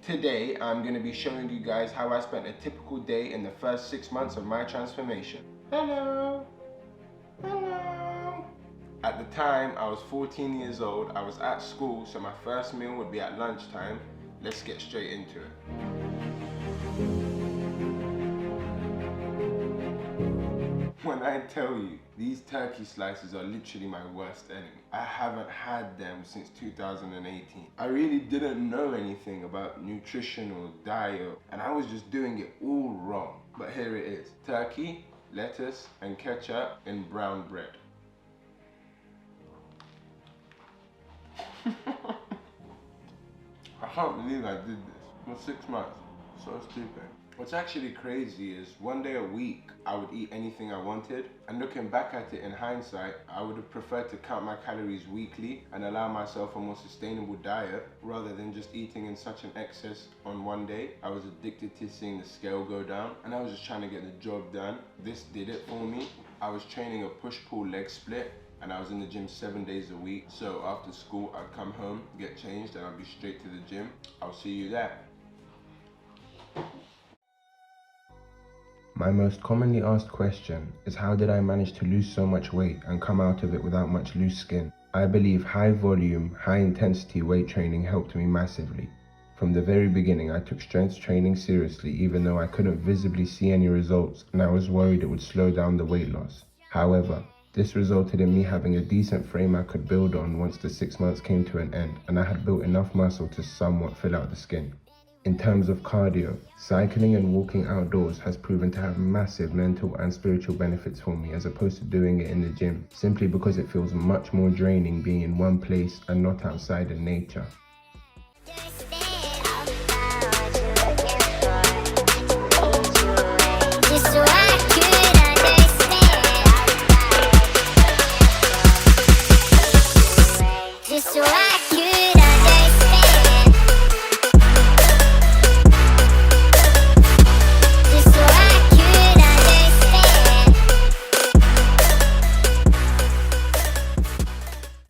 Today, I'm going to be showing you guys how I spent a typical day in the first 6 months of my transformation. Hello! Hello! At the time, I was 14 years old. I was at school, so my first meal would be at lunchtime. Let's get straight into it. When I tell you, these turkey slices are literally my worst enemy. I haven't had them since 2018. I really didn't know anything about nutrition or diet, and I was just doing it all wrong. But here it is: turkey, lettuce, and ketchup in brown bread. I can't believe I did this for 6 months. So stupid. What's actually crazy is one day a week I would eat anything I wanted, and looking back at it in hindsight, I would have preferred to count my calories weekly and allow myself a more sustainable diet rather than just eating in such an excess on one day. I was addicted to seeing the scale go down, and I was just trying to get the job done. This did it for me. I was training a push-pull leg split, and I was in the gym 7 days a week. So after school, I'd come home, get changed, and I'd be straight to the gym. I'll see you there. My most commonly asked question is, how did I manage to lose so much weight and come out of it without much loose skin? I believe high volume, high intensity weight training helped me massively. From the very beginning, I took strength training seriously, even though I couldn't visibly see any results and I was worried it would slow down the weight loss. However, this resulted in me having a decent frame I could build on once the 6 months came to an end, and I had built enough muscle to somewhat fill out the skin. In terms of cardio, cycling and walking outdoors has proven to have massive mental and spiritual benefits for me, as opposed to doing it in the gym, simply because it feels much more draining being in one place and not outside in nature.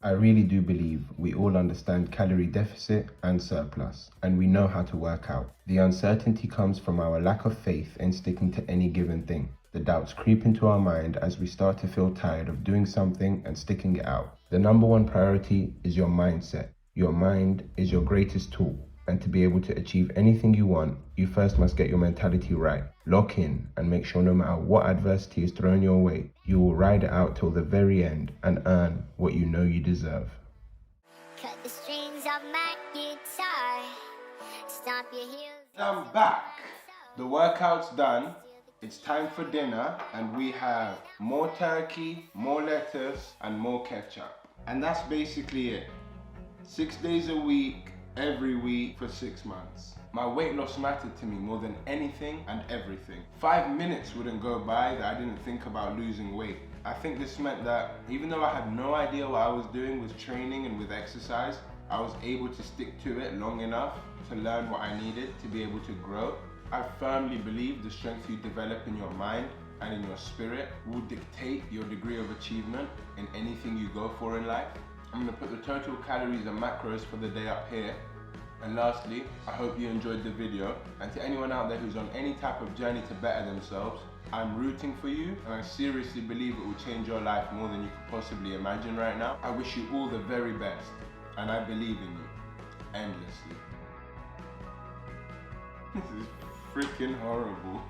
I really do believe we all understand calorie deficit and surplus, and we know how to work out. The uncertainty comes from our lack of faith in sticking to any given thing. The doubts creep into our mind as we start to feel tired of doing something and sticking it out. The number one priority is your mindset. Your mind is your greatest tool, and to be able to achieve anything you want, you first must get your mentality right. Lock in and make sure no matter what adversity is thrown your way, you will ride it out till the very end and earn what you know you deserve. Cut the strings of my guitar. Stomp your heels. I'm back. The workout's done. It's time for dinner, and we have more turkey, more lettuce, and more ketchup. And that's basically it. 6 days a week, every week for 6 months. My weight loss mattered to me more than anything and everything. 5 minutes wouldn't go by that I didn't think about losing weight. I think this meant that even though I had no idea what I was doing with training and with exercise, I was able to stick to it long enough to learn what I needed to be able to grow. I firmly believe the strength you develop in your mind and in your spirit will dictate your degree of achievement in anything you go for in life. I'm going to put the total calories and macros for the day up here. And lastly, I hope you enjoyed the video, and to anyone out there who's on any type of journey to better themselves, I'm rooting for you, and I seriously believe it will change your life more than you could possibly imagine right now. I wish you all the very best, and I believe in you endlessly. This is freaking horrible.